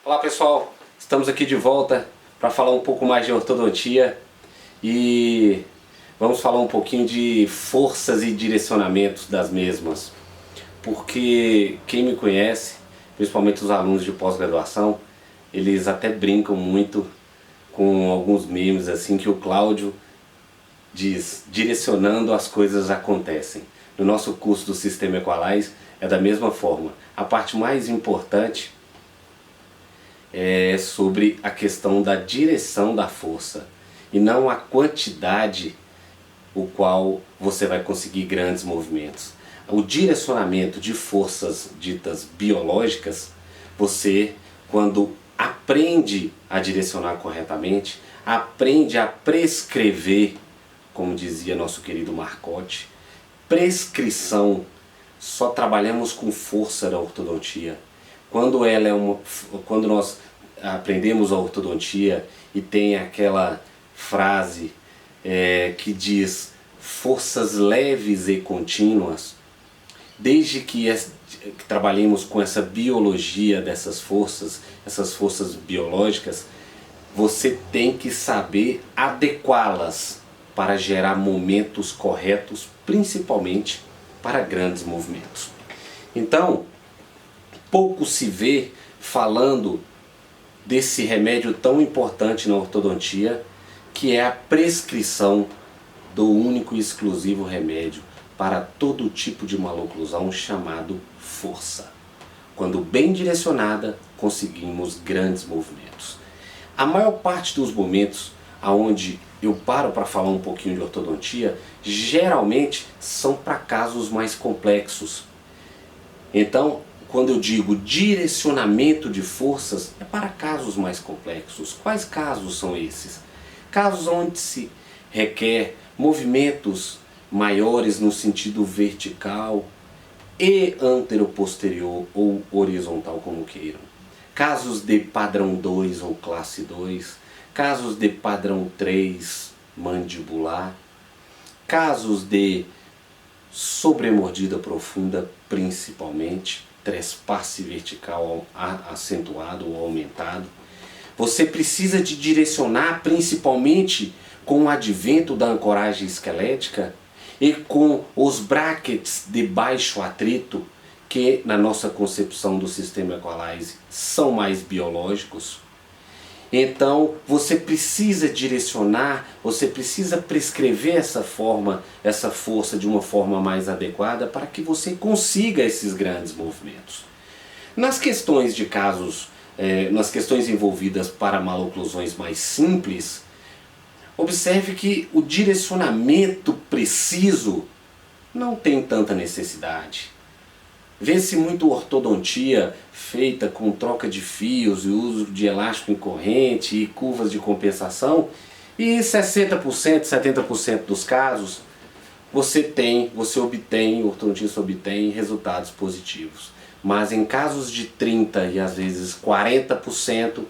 Olá pessoal, estamos aqui de volta para falar um pouco mais de ortodontia e vamos falar um pouquinho de forças e direcionamentos das mesmas, porque quem me conhece, principalmente os alunos de pós-graduação, eles até brincam muito com alguns memes assim que o Cláudio diz: direcionando as coisas acontecem. No nosso curso do Sistema Equalize é da mesma forma. A parte mais importante é sobre a questão da direção da força e não a quantidade o qual você vai conseguir grandes movimentos. O direcionamento de forças ditas biológicas, você, quando aprende a direcionar corretamente, aprende a prescrever, como dizia nosso querido Marcotte, prescrição. Só trabalhamos com força da ortodontia. Quando nós aprendemos a ortodontia e tem aquela frase que diz forças leves e contínuas, desde que trabalhemos com essa biologia dessas forças, essas forças biológicas, você tem que saber adequá-las para gerar momentos corretos, principalmente para grandes movimentos. Então, pouco se vê falando desse remédio tão importante na ortodontia, que é a prescrição do único e exclusivo remédio para todo tipo de maloclusão, chamado força. Quando bem direcionada, conseguimos grandes movimentos. A maior parte dos momentos aonde eu paro para falar um pouquinho de ortodontia, geralmente são para casos mais complexos. Então, quando eu digo direcionamento de forças, é para casos mais complexos. Quais casos são esses? Casos onde se requer movimentos maiores no sentido vertical e anteroposterior ou horizontal, como queiram. Casos de padrão 2 ou classe 2, casos de padrão 3 mandibular, casos de sobremordida profunda, principalmente, trespasse vertical acentuado ou aumentado. Você precisa de direcionar principalmente com o advento da ancoragem esquelética e com os brackets de baixo atrito, que na nossa concepção do Sistema Equalize são mais biológicos. Então você precisa direcionar, você precisa prescrever essa força de uma forma mais adequada para que você consiga esses grandes movimentos. Nas questões de casos, nas questões envolvidas para maloclusões mais simples, observe que o direcionamento preciso não tem tanta necessidade. Vê-se muito ortodontia feita com troca de fios e uso de elástico em corrente e curvas de compensação, e 60%, 70% dos casos o ortodontista obtém resultados positivos. Mas em casos de 30% e às vezes 40%,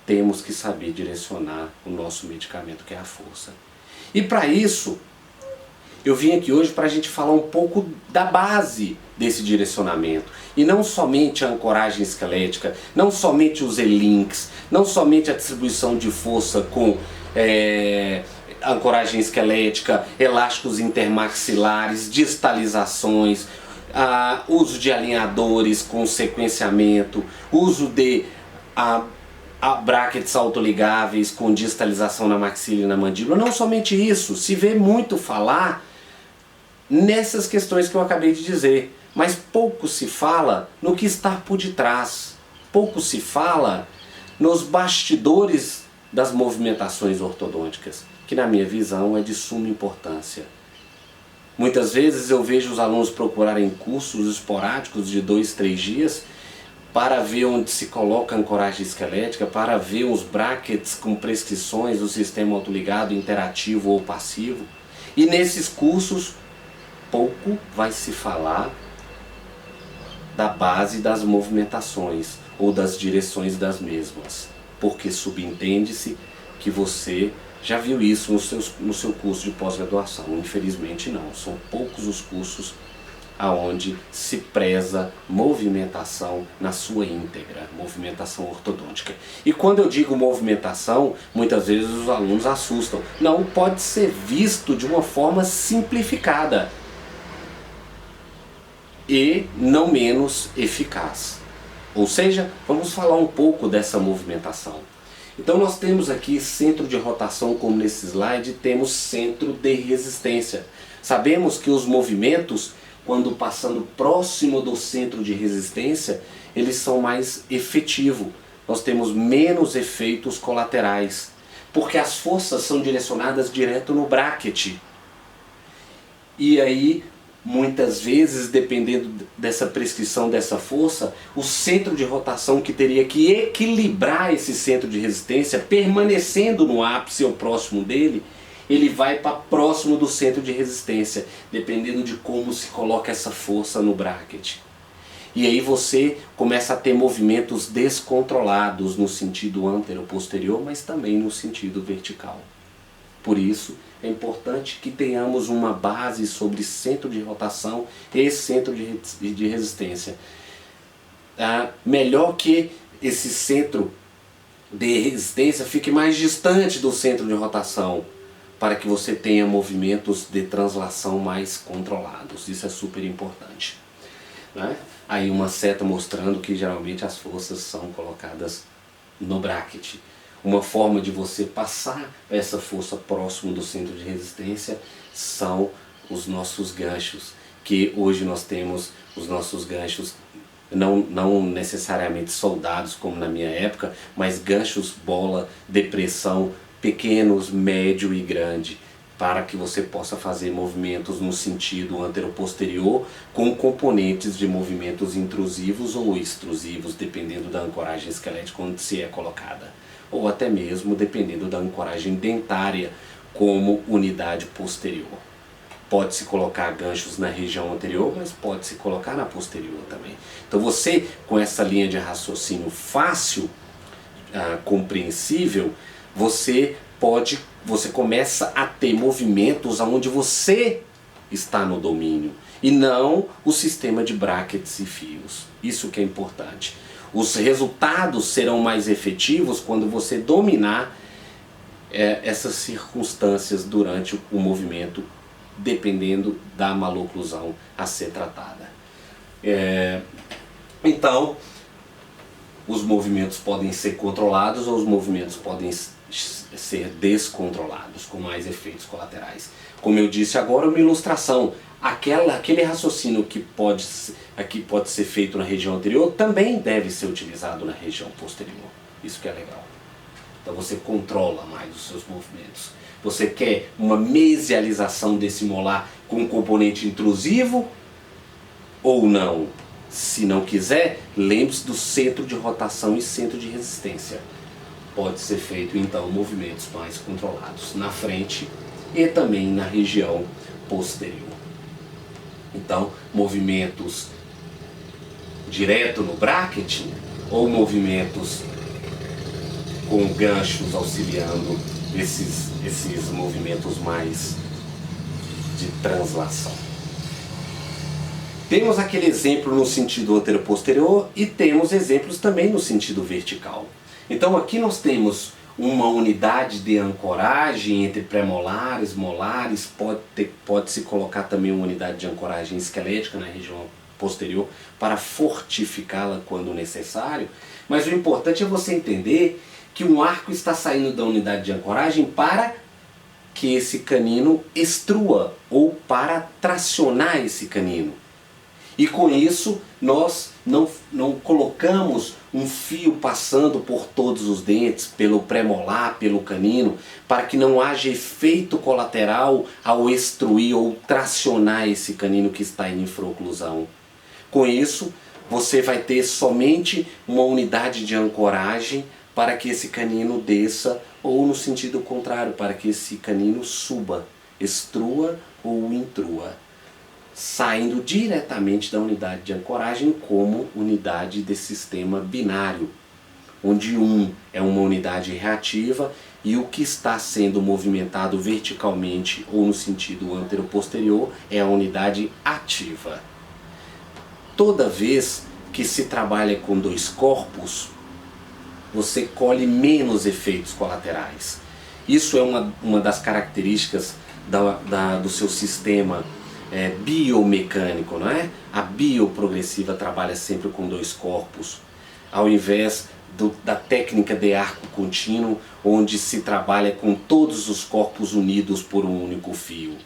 temos que saber direcionar o nosso medicamento, que é a força. E para isso, eu vim aqui hoje para a gente falar um pouco da base desse direcionamento. E não somente a ancoragem esquelética, não somente os E-links, não somente a distribuição de força com ancoragem esquelética, elásticos intermaxilares, distalizações, uso de alinhadores com sequenciamento, uso de brackets autoligáveis com distalização na maxila e na mandíbula. Não somente isso, se vê muito falar nessas questões que eu acabei de dizer, mas pouco se fala no que está por detrás, pouco se fala nos bastidores das movimentações ortodônticas, que na minha visão é de suma importância. Muitas vezes eu vejo os alunos procurarem cursos esporádicos de 2, 3 dias para ver onde se coloca a ancoragem esquelética, para ver os brackets com prescrições do sistema autoligado interativo ou passivo. E nesses cursos pouco vai se falar da base das movimentações ou das direções das mesmas, porque subentende-se que você já viu isso no seu curso de pós-graduação. Infelizmente não, são poucos os cursos aonde se preza movimentação na sua íntegra, movimentação ortodôntica. E quando eu digo movimentação, muitas vezes os alunos assustam. Não, pode ser visto de uma forma simplificada e não menos eficaz. Ou seja, vamos falar um pouco dessa movimentação. Então nós temos aqui centro de rotação, como nesse slide, temos centro de resistência. Sabemos que os movimentos, quando passando próximo do centro de resistência, eles são mais efetivos. Nós temos menos efeitos colaterais, porque as forças são direcionadas direto no bracket. E aí, muitas vezes, dependendo dessa prescrição dessa força, o centro de rotação que teria que equilibrar esse centro de resistência, permanecendo no ápice ou próximo dele, ele vai para próximo do centro de resistência, dependendo de como se coloca essa força no bracket. E aí você começa a ter movimentos descontrolados no sentido antero-posterior, mas também no sentido vertical. Por isso, é importante que tenhamos uma base sobre centro de rotação e centro de resistência. Melhor que esse centro de resistência fique mais distante do centro de rotação, para que você tenha movimentos de translação mais controlados. Isso é super importante, né? Aí uma seta mostrando que geralmente as forças são colocadas no bracket. Uma forma de você passar essa força próximo do centro de resistência são os nossos ganchos, que hoje nós temos os nossos ganchos não necessariamente soldados como na minha época, mas ganchos bola de pressão pequenos, médio e grande, para que você possa fazer movimentos no sentido antero-posterior com componentes de movimentos intrusivos ou extrusivos, dependendo da ancoragem esquelética onde se é colocada, ou até mesmo dependendo da ancoragem dentária como unidade posterior. Pode-se colocar ganchos na região anterior, mas pode-se colocar na posterior também. Então você, com essa linha de raciocínio fácil, compreensível, você começa a ter movimentos onde você está no domínio e não o sistema de brackets e fios. Isso que é importante. Os resultados serão mais efetivos quando você dominar essas circunstâncias durante o movimento, dependendo da maloclusão a ser tratada. Então, os movimentos podem ser controlados ou os movimentos podem ser descontrolados, com mais efeitos colaterais. Como eu disse agora, uma ilustração. Aquele raciocínio que pode ser feito na região anterior também deve ser utilizado na região posterior. Isso que é legal. Então você controla mais os seus movimentos. Você quer uma mesialização desse molar com um componente intrusivo ou não? Se não quiser, lembre-se do centro de rotação e centro de resistência. Pode ser feito então movimentos mais controlados na frente e também na região posterior. Então, movimentos direto no bracket ou movimentos com ganchos auxiliando esses movimentos mais de translação. Temos aquele exemplo no sentido antero-posterior e temos exemplos também no sentido vertical. Então aqui nós temos uma unidade de ancoragem entre pré-molares, molares, pode-se colocar também uma unidade de ancoragem esquelética na região posterior para fortificá-la quando necessário, mas o importante é você entender que um arco está saindo da unidade de ancoragem para que esse canino extrua ou para tracionar esse canino. E com isso nós não colocamos um fio passando por todos os dentes, pelo pré-molar, pelo canino, para que não haja efeito colateral ao extruir ou tracionar esse canino que está em infraoclusão. Com isso, você vai ter somente uma unidade de ancoragem para que esse canino desça, ou no sentido contrário, para que esse canino suba, extrua ou intrua, saindo diretamente da unidade de ancoragem como unidade de sistema binário, onde um é uma unidade reativa e o que está sendo movimentado verticalmente ou no sentido antero-posterior é a unidade ativa. toda vez que se trabalha com dois corpos, você colhe menos efeitos colaterais. Isso é uma das características do seu sistema biomecânico, não é? A bioprogressiva trabalha sempre com dois corpos, ao invés da técnica de arco contínuo, onde se trabalha com todos os corpos unidos por um único fio.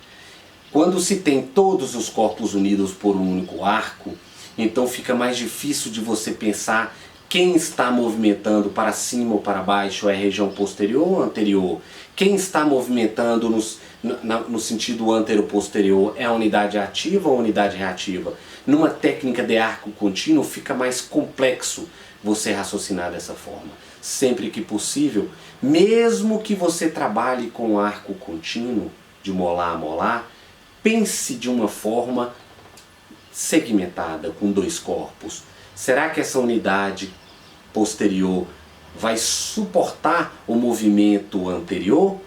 Quando se tem todos os corpos unidos por um único arco, então fica mais difícil de você pensar quem está movimentando para cima ou para baixo, é a região posterior ou anterior. Quem está movimentando no sentido antero-posterior é a unidade ativa ou a unidade reativa. Numa técnica de arco contínuo fica mais complexo você raciocinar dessa forma. Sempre que possível, mesmo que você trabalhe com arco contínuo, de molar a molar, pense de uma forma segmentada, com dois corpos. Será que essa unidade posterior vai suportar o movimento anterior?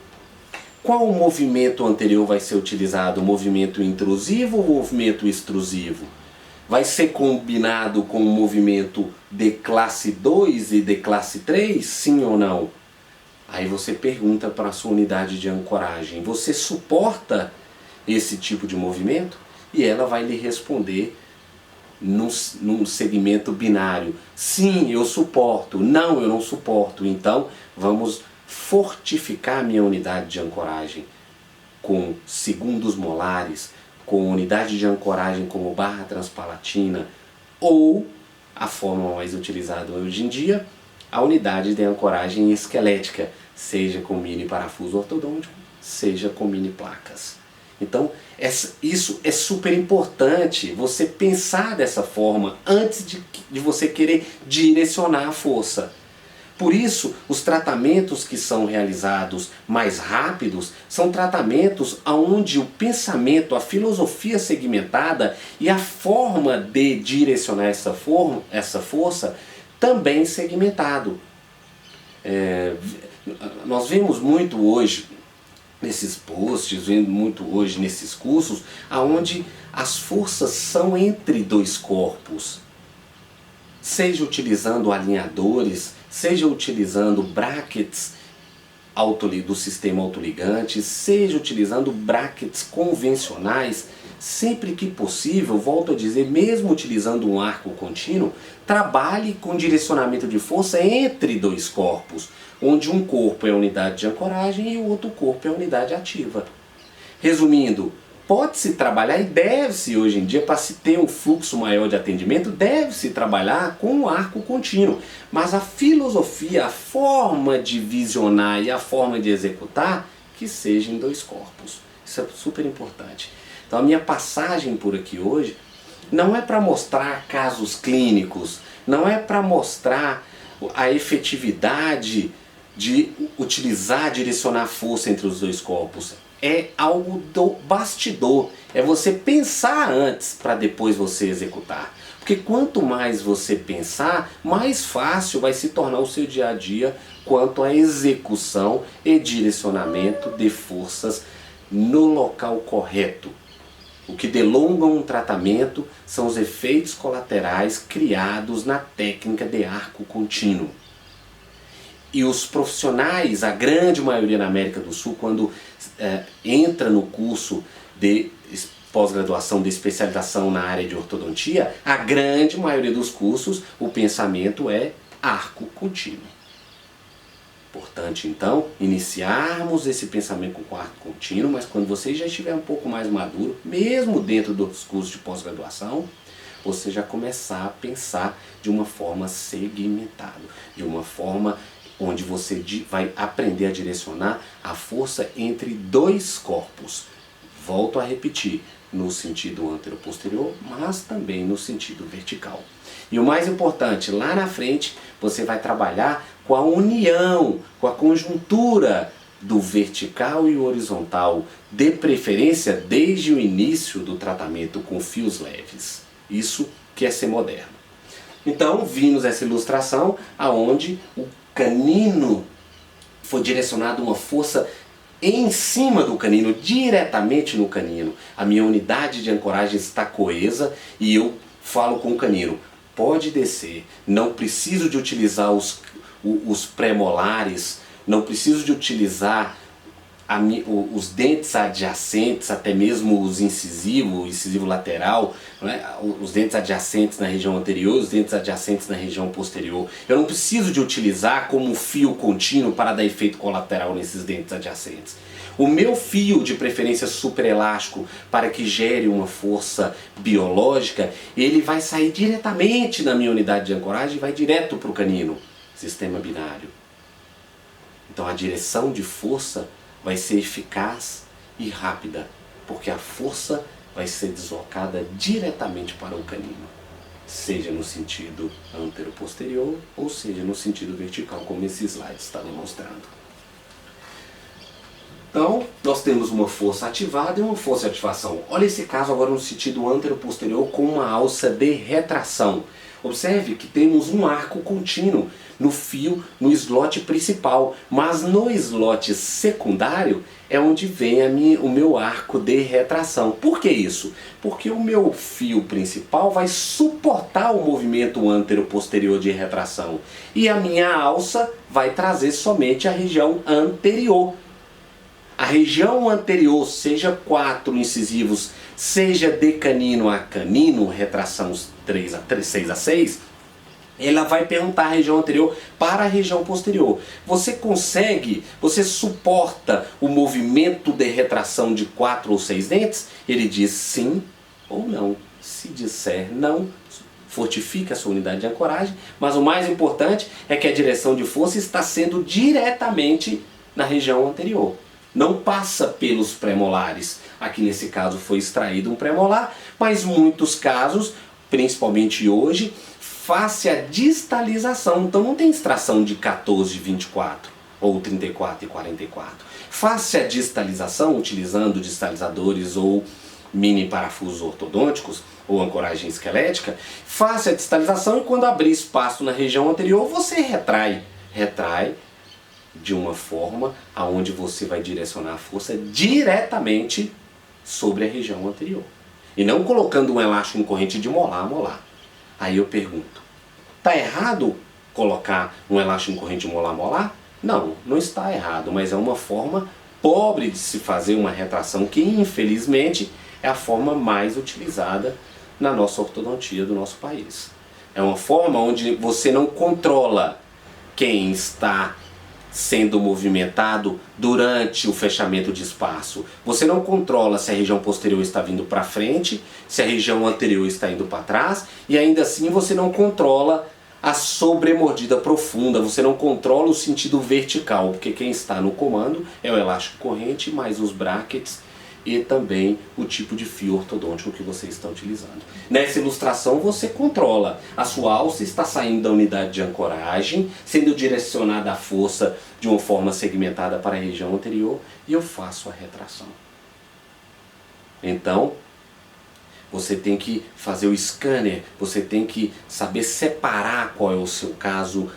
Qual o movimento anterior vai ser utilizado? O movimento intrusivo ou o movimento extrusivo? Vai ser combinado com o movimento de classe 2 e de classe 3? Sim ou não? Aí você pergunta para a sua unidade de ancoragem: você suporta esse tipo de movimento? E ela vai lhe responder num segmento binário: sim, eu suporto. Não, eu não suporto. Então vamos fortificar minha unidade de ancoragem com segundos molares, com unidade de ancoragem como barra transpalatina, ou a forma mais utilizada hoje em dia, a unidade de ancoragem esquelética, seja com mini parafuso ortodôntico, seja com mini placas. Então isso é super importante, você pensar dessa forma antes de você querer direcionar a força. Por isso, os tratamentos que são realizados mais rápidos são tratamentos onde o pensamento, a filosofia segmentada e a forma de direcionar essa força também segmentado. Nós vemos muito hoje nesses posts, vendo muito hoje nesses cursos, onde as forças são entre dois corpos. Seja utilizando alinhadores, seja utilizando brackets do sistema autoligante, seja utilizando brackets convencionais, sempre que possível, volto a dizer, mesmo utilizando um arco contínuo, trabalhe com direcionamento de força entre dois corpos, onde um corpo é a unidade de ancoragem e o outro corpo é a unidade ativa. Resumindo, pode-se trabalhar e deve-se hoje em dia, para se ter um fluxo maior de atendimento, deve-se trabalhar com o arco contínuo. Mas a filosofia, a forma de visionar e a forma de executar, que seja em dois corpos. Isso é super importante. Então a minha passagem por aqui hoje não é para mostrar casos clínicos, não é para mostrar a efetividade de utilizar, direcionar força entre os dois corpos. É algo do bastidor, é você pensar antes para depois você executar. Porque quanto mais você pensar, mais fácil vai se tornar o seu dia a dia quanto à execução e direcionamento de forças no local correto. O que delonga um tratamento são os efeitos colaterais criados na técnica de arco contínuo. E os profissionais, a grande maioria na América do Sul, quando entra no curso de pós-graduação de especialização na área de ortodontia, a grande maioria dos cursos, o pensamento é arco contínuo. Importante então iniciarmos esse pensamento com arco contínuo, mas quando você já estiver um pouco mais maduro, mesmo dentro dos cursos de pós-graduação, você já começar a pensar de uma forma segmentada, de uma forma onde você vai aprender a direcionar a força entre dois corpos. Volto a repetir, no sentido antero-posterior, mas também no sentido vertical. E o mais importante, lá na frente, você vai trabalhar com a união, com a conjuntura do vertical e o horizontal, de preferência desde o início do tratamento com fios leves. Isso que é ser moderno. Então, vimos essa ilustração aonde o canino foi direcionado uma força em cima do canino, diretamente no canino. A minha unidade de ancoragem está coesa e eu falo com o canino, pode descer, não preciso de utilizar os premolares, não preciso de utilizar os dentes adjacentes, até mesmo os incisivos, o incisivo lateral, né? Os dentes adjacentes na região anterior, os dentes adjacentes na região posterior. Eu não preciso de utilizar como um fio contínuo para dar efeito colateral nesses dentes adjacentes. O meu fio, de preferência superelástico, para que gere uma força biológica, ele vai sair diretamente da minha unidade de ancoragem e vai direto para o canino, sistema binário. Então a direção de força vai ser eficaz e rápida, porque a força vai ser deslocada diretamente para o canino, seja no sentido antero-posterior ou seja no sentido vertical, como esse slide está demonstrando. Então, nós temos uma força ativada e uma força de ativação. Olha esse caso agora no sentido antero-posterior com uma alça de retração. Observe que temos um arco contínuo no fio, no slot principal, mas no slot secundário é onde vem o meu arco de retração. Por que isso? Porque o meu fio principal vai suportar o movimento antero-posterior de retração e a minha alça vai trazer somente a região anterior. A região anterior, seja 4 incisivos, seja de canino a canino, retração 6 a 6, ela vai perguntar a região anterior para a região posterior. Você suporta o movimento de retração de 4 ou 6 dentes? Ele diz sim ou não. Se disser não, fortifica a sua unidade de ancoragem, mas o mais importante é que a direção de força está sendo diretamente na região anterior. Não passa pelos premolares. Aqui nesse caso foi extraído um premolar, mas muitos casos, principalmente hoje, face a distalização. Então não tem extração de 14 e 24 ou 34 e 44. Face a distalização, utilizando distalizadores ou mini parafusos ortodônticos ou ancoragem esquelética, face a distalização e quando abrir espaço na região anterior, você retrai de uma forma aonde você vai direcionar a força diretamente sobre a região anterior. E não colocando um elástico em corrente de molar a molar. Aí eu pergunto, está errado colocar um elástico em corrente de molar a molar? Não, não está errado, mas é uma forma pobre de se fazer uma retração que infelizmente é a forma mais utilizada na nossa ortodontia do nosso país. É uma forma onde você não controla quem está sendo movimentado durante o fechamento de espaço. Você não controla se a região posterior está vindo para frente, se a região anterior está indo para trás, e ainda assim você não controla a sobremordida profunda, você não controla o sentido vertical, porque quem está no comando é o elástico corrente, mais os brackets e também o tipo de fio ortodôntico que você está utilizando. Nessa ilustração você controla, a sua alça está saindo da unidade de ancoragem, sendo direcionada a força de uma forma segmentada para a região anterior e eu faço a retração. Então, você tem que fazer o scanner, você tem que saber separar qual é o seu caso